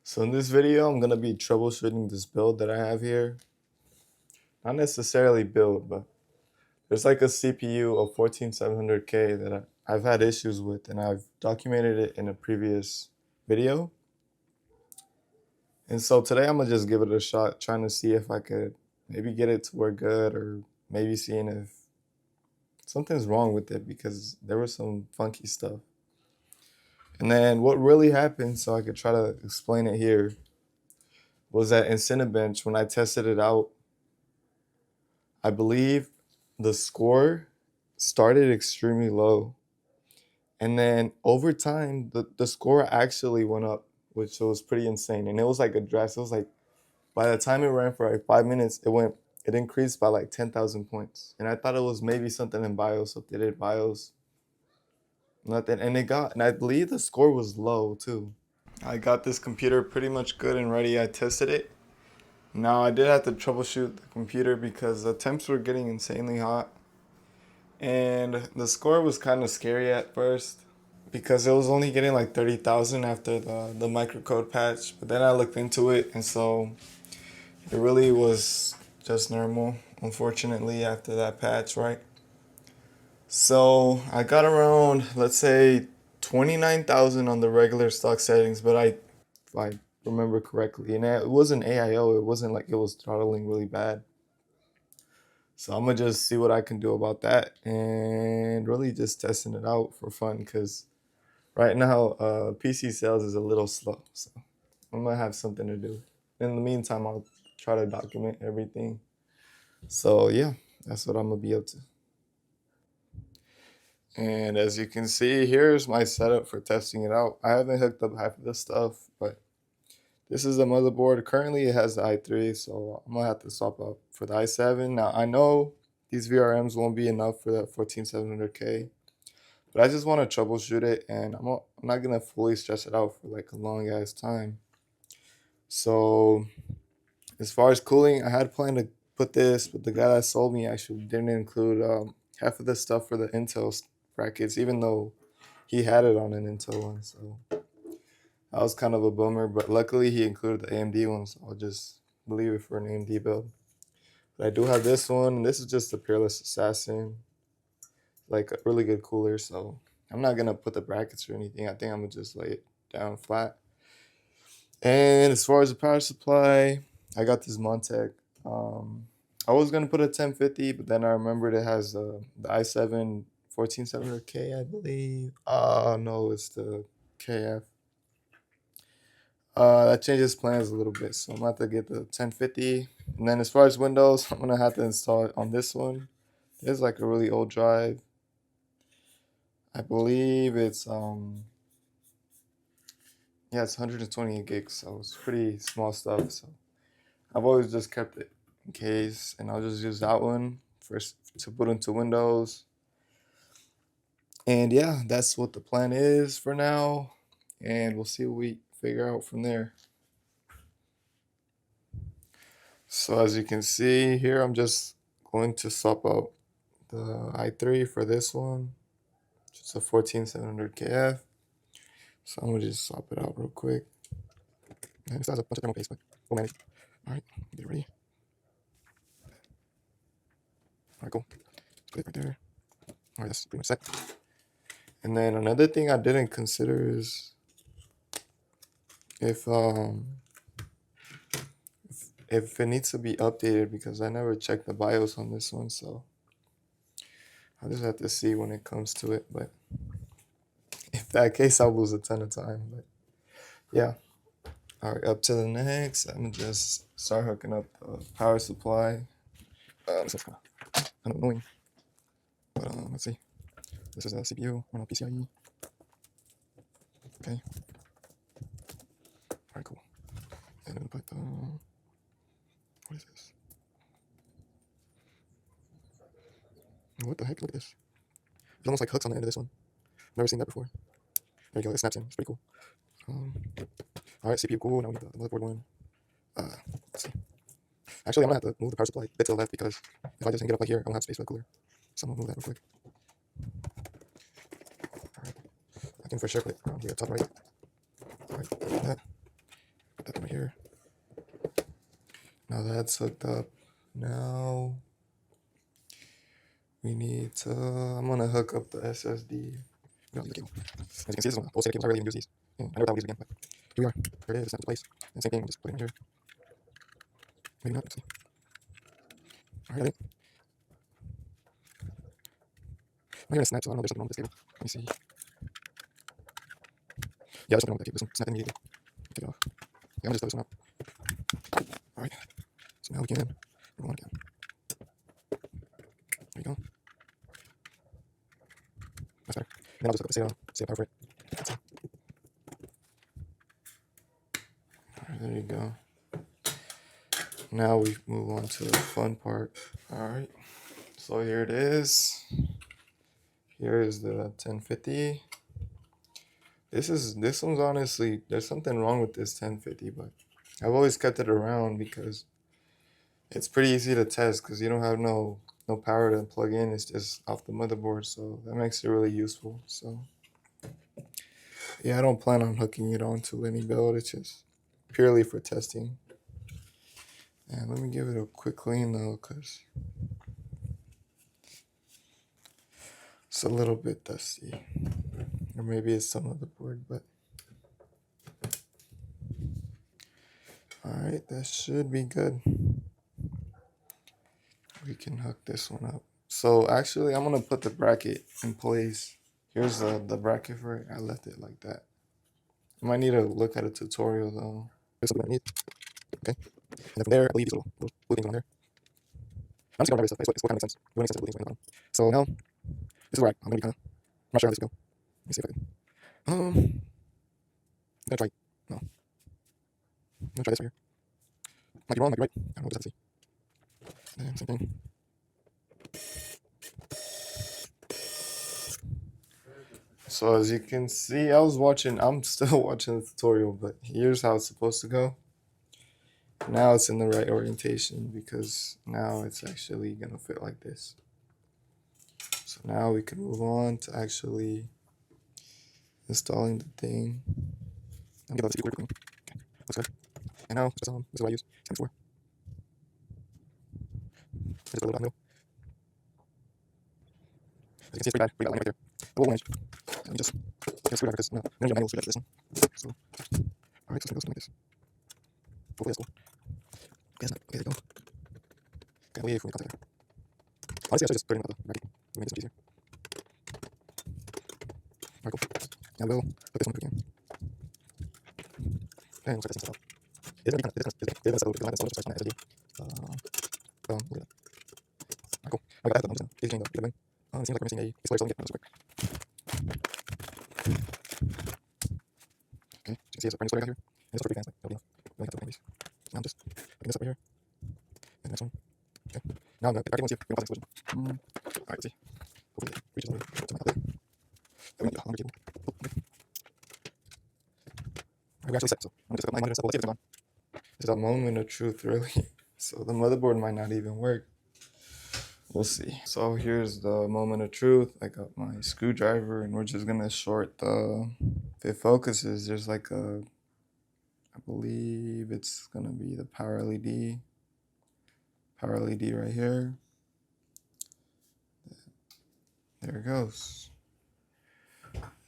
So in this video, I'm going to be troubleshooting this build that I have here. Not necessarily build, but there's like a CPU of 14700K that I've had issues with, and I've documented it in a previous video. And so today I'm going to just give it a shot, trying to see if I could maybe get it to work good, or maybe seeing if something's wrong with it, because there was some funky stuff. And then what really happened, so I could try to explain it here, was that in Cinebench, when I tested it out, I believe the score started extremely low. And then over time, the score actually went up, which was pretty insane. And it was like a drastic, it was like, by the time it ran for like 5 minutes, it increased by like 10,000 points. And I thought it was maybe something in BIOS, updated BIOS, nothing. And I believe the score was low too. I got this computer pretty much good and ready. I tested it. Now I did have to troubleshoot the computer because the temps were getting insanely hot. And the score was kind of scary at first because it was only getting like 30,000 after the microcode patch. But then I looked into it, and so it really was just normal, unfortunately, after that patch, right? So I got around, let's say, 29,000 on the regular stock settings, but if I remember correctly, and it wasn't AIO, it wasn't like it was throttling really bad. So I'm gonna just see what I can do about that, and really just testing it out for fun, because right now PC sales is a little slow, so I'm gonna have something to do. In the meantime, I'll try to document everything. So yeah, that's what I'm gonna be up to. And as you can see, here's my setup for testing it out. I haven't hooked up half of this stuff, but this is the motherboard. Currently, it has the i3, so I'm gonna have to swap out for the i7. Now, I know these VRMs won't be enough for that 14700K, but I just want to troubleshoot it, and I'm not gonna fully stress it out for like a long ass time. So, as far as cooling, I had planned to put this, but the guy that sold me actually didn't include half of the stuff for the Intel brackets, even though he had it on an Intel one. So that was kind of a bummer, but luckily he included the AMD one, so I'll just leave it for an AMD build. But I do have this one. This is just the Peerless Assassin, like a really good cooler, so I'm not gonna put the brackets or anything. I think I'm gonna just lay it down flat. And as far as the power supply, I got this Montech. I was gonna put a 1050, but then I remembered it has the i7 14700K, I believe. Oh no, it's the KF. That changes plans a little bit, so I'm gonna have to get the 1050. And then as far as Windows, I'm gonna have to install it on this one. It's like a really old drive. I believe it's yeah, it's 128 gigs, so it's pretty small stuff. So I've always just kept it in case, and I'll just use that one first to put into Windows. And yeah, that's what the plan is for now, and we'll see what we figure out from there. So as you can see here, I'm just going to swap out the i3 for this one. It's a 14700KF. So I'm gonna just swap it out real quick. And this has a bunch of thermal paste, but we'll manage. Alright, get it ready. Alright, cool. Just put it right there. Alright, that's pretty much set. And then another thing I didn't consider is if it needs to be updated, because I never checked the BIOS on this one, so I'll just have to see when it comes to it. But if that case, I'll lose a ton of time. But yeah. All right, up to the next. I'm gonna just start hooking up the power supply. This is kind of annoying, but let's see. This is a CPU on a PCIe. Okay. All right, cool. And I'm gonna put the what is this? What the heck? Look at this. There's almost like hooks on the end of this one. Never seen that before. There you go. It snaps in. It's pretty cool. All right, CPU cool. Now we need the motherboard one. Let's see. Actually, I'm gonna have to move the power supply a bit to the left, because if I just hang it up like here, I don't have space for the cooler. So I'm gonna move that real quick. All right. I can for sure put it around here, top right. All right, like that. Now that's hooked up. Now we need to, I'm gonna hook up the SSD. As you can see, this is one of those cables. I rarely even use these. I never thought I would use it again, but here we are. There it is, it's in place. And same thing, just put it in here. Maybe not, let's see. Alright, I'm gonna snap, so I don't know if there's something wrong with this cable. Let me see. Yeah, there's something wrong with that cable. This one snapped immediately. Take it off. Yeah, I'm gonna just throw this one out. Alright, so now we can move on again. There you go. That's better. And then I'll just hook up the power for it. That's it. Alright, there you go. Now we move on to the fun part. Alright, so here it is. Here is the 1050. This one's honestly, there's something wrong with this 1050, but I've always kept it around because it's pretty easy to test because you don't have no power to plug in. It's just off the motherboard, so that makes it really useful. So yeah, I don't plan on hooking it onto any build. It's just purely for testing. And let me give it a quick clean though, because it's a little bit dusty. Or maybe it's some motherboard, but alright, that should be good. We can hook this one up. So actually, I'm gonna put the bracket in place. Here's the bracket for it. I left it like that. I might need to look at a tutorial though. This is what I need. Okay. And then from there, I believe these little blue things on there. I'm just gonna remember this stuff. It's what kind of makes sense. It makes sense blue things on the bottom. So now, this is where I'm gonna be kind of. I'm not sure how this will go. Let me see if I can. I'm gonna try. No. I'm gonna try this right here. Might be wrong, might be right. I don't know. We'll just have to see. And same thing. So as you can see, I'm still watching the tutorial, but here's how it's supposed to go. Now it's in the right orientation because now it's actually gonna fit like this. So now we can move on to actually installing the thing. I'm gonna get the CPU. Okay, looks good. And now this is what I use. Same before. Just a little bit down the middle. As you can see, it's pretty bad. Pretty bad line right there. But we'll manage. Let me just get a screwdriver because no, I'm gonna use my nails to get this one. So, alright, so it's gonna go something like this. Hopefully that's cool. Okay, that's not. Okay, there you go. Okay, wait for me to contact her. Honestly, I should just put it in the bracket. It makes it easier. Alright, cool. Now we'll put this one again. And we'll start testing stuff out. It's gonna be kind of, it's gonna set a little bit because I haven't installed it so I just SSD. Look at that. Alright, cool. Okay, I have the numbers now. Please change the building. It seems like we're missing a display, so let me get this quick. Okay, so you can see it's a brand new display I got here. And this is for free fans, like, that'll be enough. We only have to these. Now I'm just putting this up right here. And the next one. Okay. Now I'm gonna see if we can pause the explosion. Alright, let's see. Hopefully it reaches all the way to my out there. Then we need a longer cable. Okay. Alright, we're actually set, so I'm gonna just hook up my monitor and stuff. We'll see if it's on. This is a moment of truth, really. So the motherboard might not even work. We'll see. So here's the moment of truth. I got my screwdriver and we're just gonna short the, if it focuses, there's like a, I believe it's gonna be the power LED. Power LED right here. There it goes.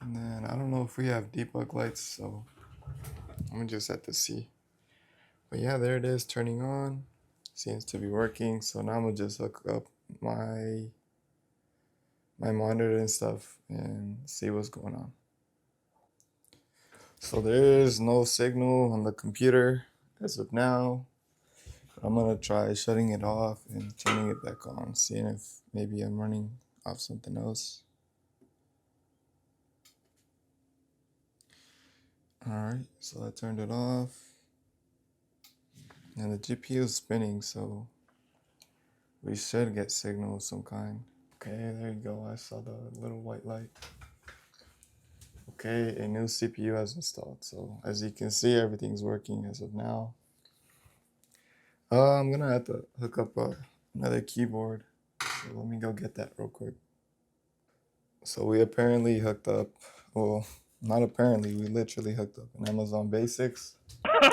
And then I don't know if we have debug lights, so I'm gonna just have to see. But yeah, there it is, turning on. Seems to be working. So now I'm gonna just hook up my monitor and stuff and see what's going on. So there is no signal on the computer as of now. I'm gonna try shutting it off and turning it back on, seeing if maybe I'm running off something else. Alright, so I turned it off. And the GPU is spinning, so we should get signal of some kind. Okay, there you go. I saw the little white light. Okay, a new CPU has installed. So as you can see, everything's working as of now. I'm gonna have to hook up another keyboard. So let me go get that real quick. So we apparently hooked up, well, not apparently, we literally hooked up an Amazon Basics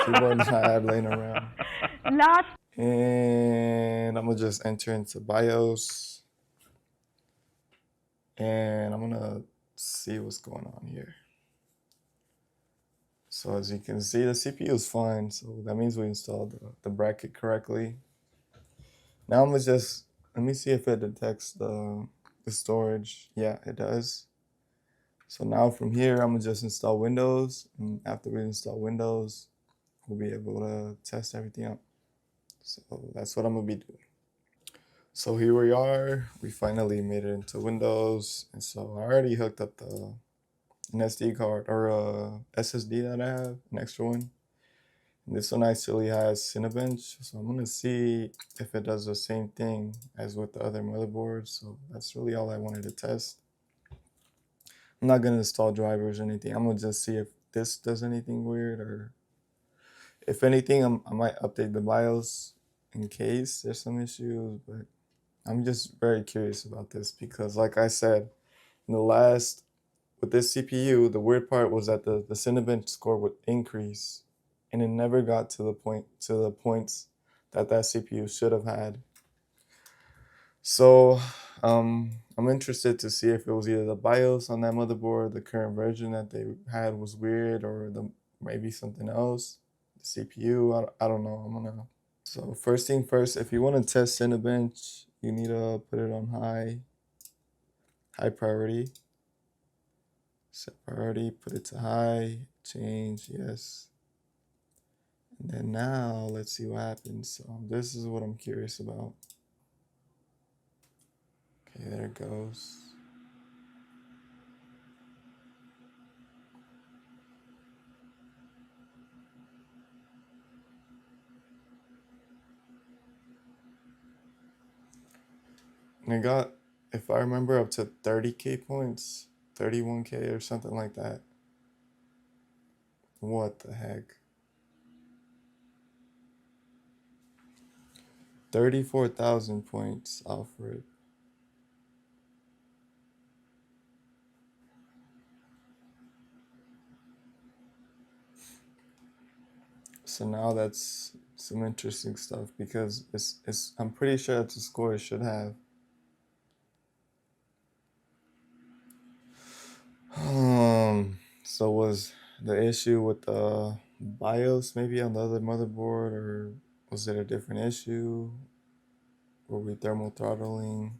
keyboard that I had laying around. And I'm gonna just enter into BIOS, and I'm gonna see what's going on here. So as you can see, the CPU is fine, so that means we installed the bracket correctly. Now I'm gonna just, let me see if it detects the storage. Yeah, it does. So now from here, I'm gonna just install Windows, and after we install Windows, we'll be able to test everything out. So that's what I'm gonna be doing. So here we are. We finally made it into Windows, and so I already hooked up an SD card or a SSD that I have, an extra one. And this one actually has Cinebench, so I'm gonna see if it does the same thing as with the other motherboards. So that's really all I wanted to test. I'm not gonna install drivers or anything. I'm gonna just see if this does anything weird, or if anything, I might update the BIOS in case there's some issues. But I'm just very curious about this because, like I said, in the last with this CPU, the weird part was that the Cinebench score would increase, and it never got to the points that CPU should have had. So I'm interested to see if it was either the BIOS on that motherboard, the current version that they had was weird, or maybe something else. The CPU, I don't know. I'm gonna. So first thing first, if you want to test Cinebench, you need to put it on high priority. Set priority, put it to high, change, yes. And then now let's see what happens. So this is what I'm curious about. Okay, there it goes. And I got, if I remember, up to 30K points, 31K or something like that. What the heck? 34,000 points offered. So now that's some interesting stuff because it's I'm pretty sure that's a score it should have. So was the issue with the BIOS maybe on the other motherboard, or was it a different issue? Were we thermal throttling?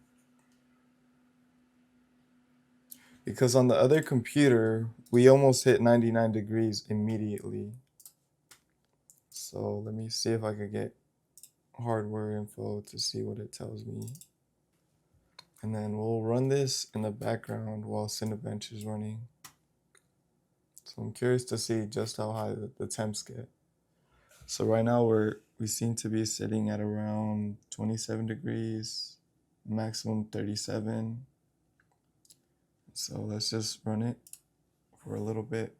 Because on the other computer, we almost hit 99 degrees immediately. So let me see if I could get hardware info to see what it tells me. And then we'll run this in the background while Cinebench is running. So I'm curious to see just how high the temps get. So right now we seem to be sitting at around 27 degrees, maximum 37. So let's just run it for a little bit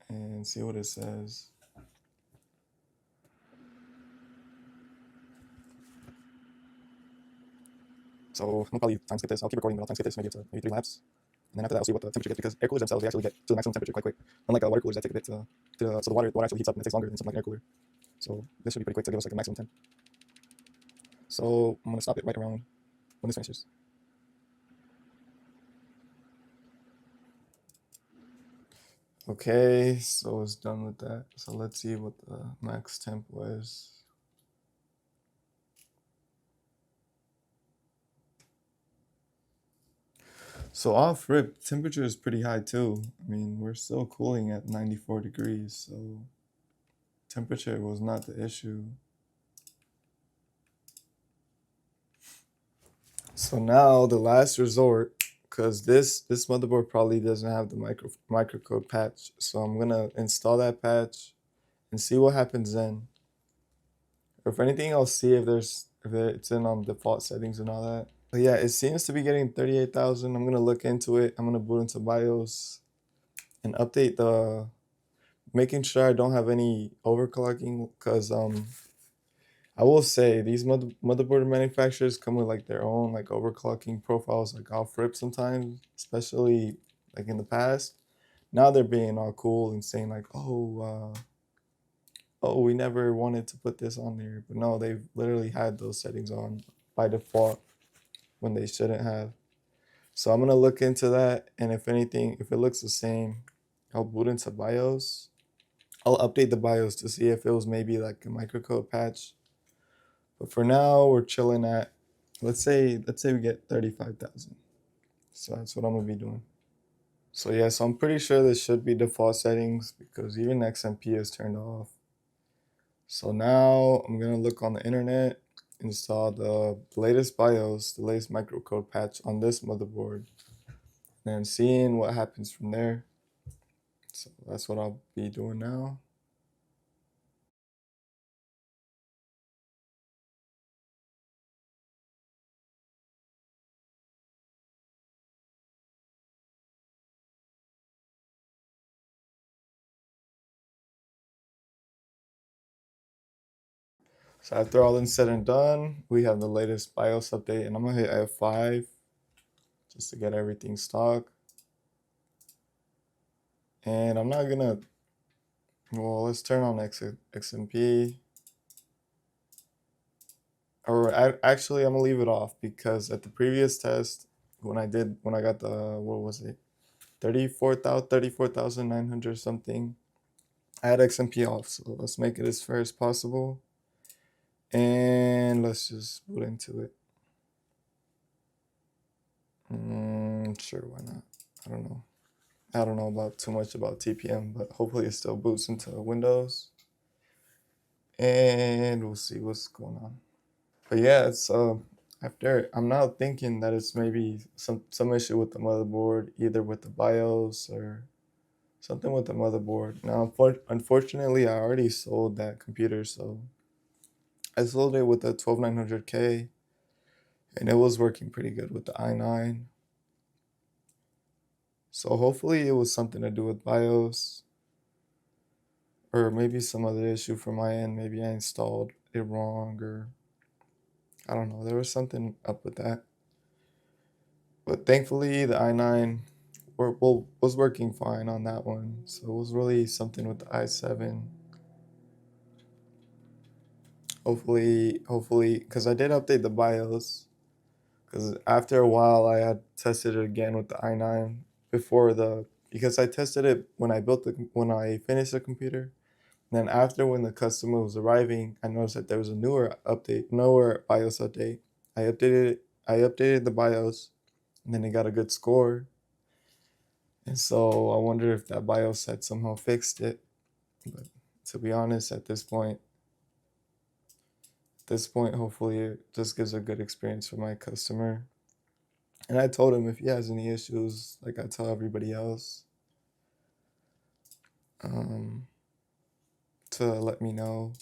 and see what it says. So I'll probably time skip this. I'll keep recording, but I'll time skip this maybe to maybe 3 laps. And then after that, I'll see what the temperature gets, because air coolers themselves, they actually get to the maximum temperature quite quick. Unlike water coolers that take a bit so the water actually heats up and it takes longer than something like an air cooler. So this should be pretty quick to give us like a maximum temp. So I'm gonna stop it right around when this finishes. Okay, so it's done with that. So let's see what the max temp was. So off rip, temperature is pretty high too. I mean, we're still cooling at 94 degrees, so temperature was not the issue. So now the last resort, because this motherboard probably doesn't have the microcode patch, so I'm gonna install that patch and see what happens then. Or if anything, I'll see if it's in on default settings and all that. But yeah, it seems to be getting 38,000. I'm gonna look into it. I'm gonna boot into BIOS and update making sure I don't have any overclocking, because I will say these motherboard manufacturers come with like their own like overclocking profiles, like off rip sometimes, especially like in the past. Now they're being all cool and saying like, oh, we never wanted to put this on there. But no, they've literally had those settings on by default when they shouldn't have. So I'm gonna look into that, and if anything, if it looks the same, I'll boot into BIOS. I'll update the BIOS to see if it was maybe like a microcode patch. But for now, we're chilling at, let's say we get 35,000. So that's what I'm gonna be doing. So yeah, so I'm pretty sure this should be default settings because even XMP is turned off. So now I'm gonna look on the internet, install the latest BIOS, the latest microcode patch on this motherboard, and seeing what happens from there. So that's what I'll be doing now. So after all is said and done, we have the latest BIOS update, and I'm gonna hit F5 just to get everything stock. And I'm not gonna, well, let's turn on XMP. Or actually, I'm gonna leave it off because at the previous test, when I got the, what was it, 34,900 something, I had XMP off. So let's make it as fair as possible. And let's just boot into it. Sure, why not? I don't know. I don't know about too much about TPM, but hopefully it still boots into Windows. And we'll see what's going on. But yeah, it's after I'm now thinking that it's maybe some issue with the motherboard, either with the BIOS or something with the motherboard. Now, unfortunately, I already sold that computer, so I sold it with the 12900K, and it was working pretty good with the i9. So hopefully, it was something to do with BIOS, or maybe some other issue from my end. Maybe I installed it wrong, or I don't know. There was something up with that. But thankfully, the i9 was working fine on that one. So it was really something with the i7. Hopefully, because I did update the BIOS. Because after a while, I had tested it again with the i9 because I tested it when when I finished the computer. And then after when the customer was arriving, I noticed that there was a newer BIOS update. I updated the BIOS, and then it got a good score. And so I wonder if that BIOS had somehow fixed it. But to be honest, at this point, hopefully it just gives a good experience for my customer. And I told him if he has any issues, like I tell everybody else, um, to let me know.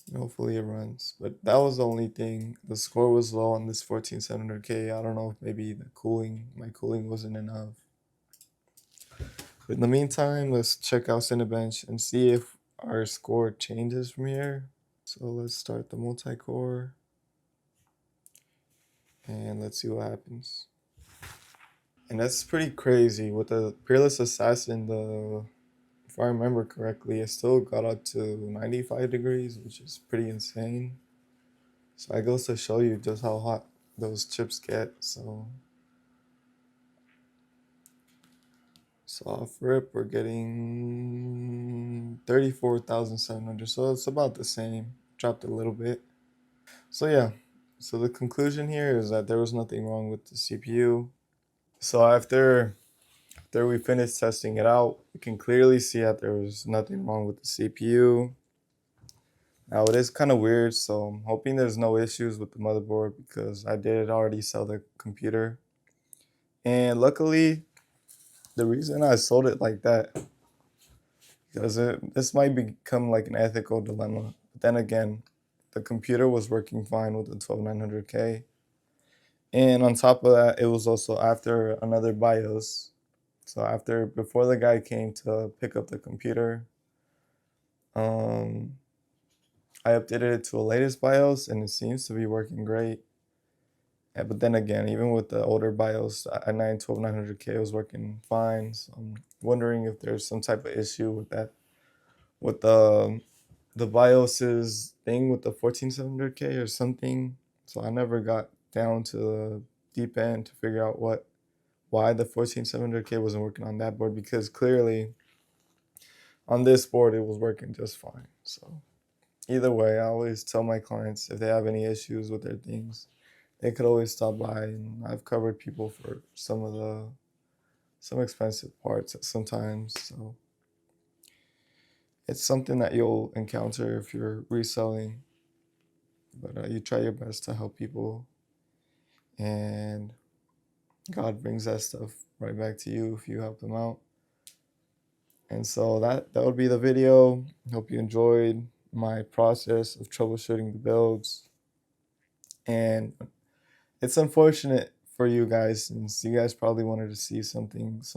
And hopefully it runs. But that was the only thing. The score was low on this 14700K. I don't know if maybe my cooling wasn't enough. But in the meantime, let's check out Cinebench and see if our score changes from here. So let's start the multi-core and let's see what happens. And that's pretty crazy. With the Peerless Assassin, if I remember correctly, it still got up to 95 degrees, which is pretty insane. So it goes to show you just how hot those chips get. So off rip, we're getting 34,700. So it's about the same. Dropped a little bit. So yeah. So the conclusion here is that there was nothing wrong with the CPU. So after we finished testing it out, we can clearly see that there was nothing wrong with the CPU. Now it is kind of weird, so I'm hoping there's no issues with the motherboard because I did already sell the computer. And luckily, the reason I sold it like that, because this might become like an ethical dilemma. But then again, the computer was working fine with the 12900K. And on top of that, it was also after another BIOS. So before the guy came to pick up the computer, um, I updated it to a latest BIOS and it seems to be working great. Yeah, but then again, even with the older BIOS, i9 12900K was working fine. So I'm wondering if there's some type of issue with that with the BIOS's thing with the 14700K or something. So I never got down to the deep end to figure out why the 14700K wasn't working on that board, because clearly on this board it was working just fine. So either way, I always tell my clients if they have any issues with their things, they could always stop by, and I've covered people for some expensive parts sometimes. So it's something that you'll encounter if you're reselling, but you try your best to help people, and God brings that stuff right back to you if you help them out. And so that would be the video. Hope you enjoyed my process of troubleshooting the builds. And it's unfortunate for you guys, since you guys probably wanted to see some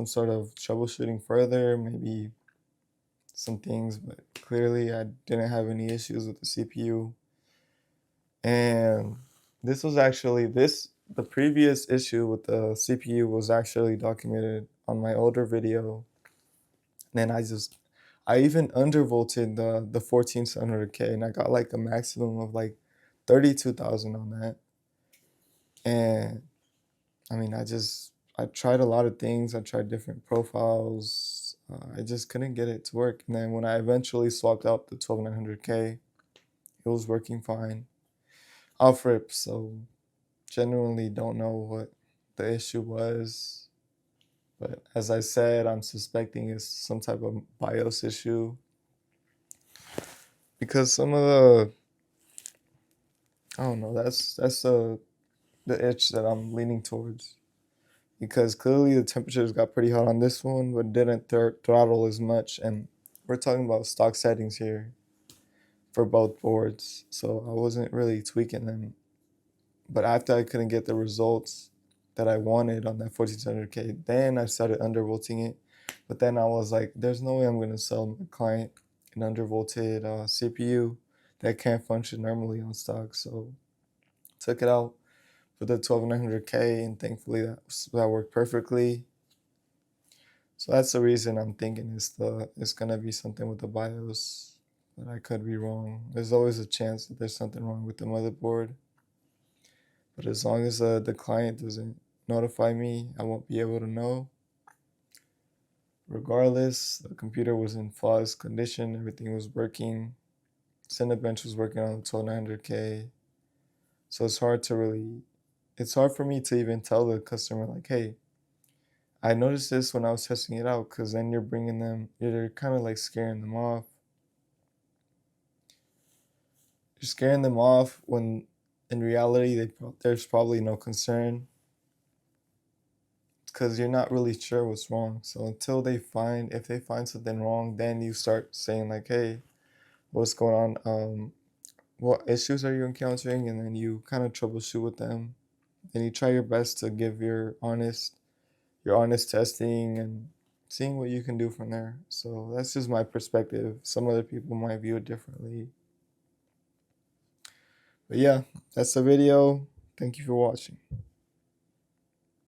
sort of troubleshooting further, maybe some things, but clearly I didn't have any issues with the CPU. And this was actually the previous issue with the CPU was actually documented on my older video. And then I even undervolted the 14700K, and I got like a maximum of like 32,000 on that. And I mean, I tried a lot of things. I tried different profiles. I just couldn't get it to work. And then when I eventually swapped out the 12900K, it was working fine off rip. So genuinely don't know what the issue was. But as I said, I'm suspecting it's some type of BIOS issue, because some of I don't know, that's the itch that I'm leaning towards. Because clearly the temperatures got pretty hot on this one, but didn't throttle as much. And we're talking about stock settings here for both boards, so I wasn't really tweaking them. But after I couldn't get the results that I wanted on that 14700K, then I started undervolting it. But then I was like, there's no way I'm going to sell my client an undervolted CPU that can't function normally on stock. So took it out for the 12900K, and thankfully that worked perfectly. So that's the reason I'm thinking it's gonna be something with the BIOS, but I could be wrong. There's always a chance that there's something wrong with the motherboard, but as long as the client doesn't notify me, I won't be able to know. Regardless, the computer was in flawless condition. Everything was working. Cinebench was working on the 12900K. So it's hard for me to even tell the customer, like, hey, I noticed this when I was testing it out, because then you're kind of like scaring them off. You're scaring them off when in reality there's probably no concern, because you're not really sure what's wrong. So if they find something wrong, then you start saying like, hey, what's going on? What issues are you encountering? And then you kind of troubleshoot with them. Then you try your best to give your honest testing and seeing what you can do from there. So that's just my perspective. Some other people might view it differently. But yeah, that's the video. Thank you for watching.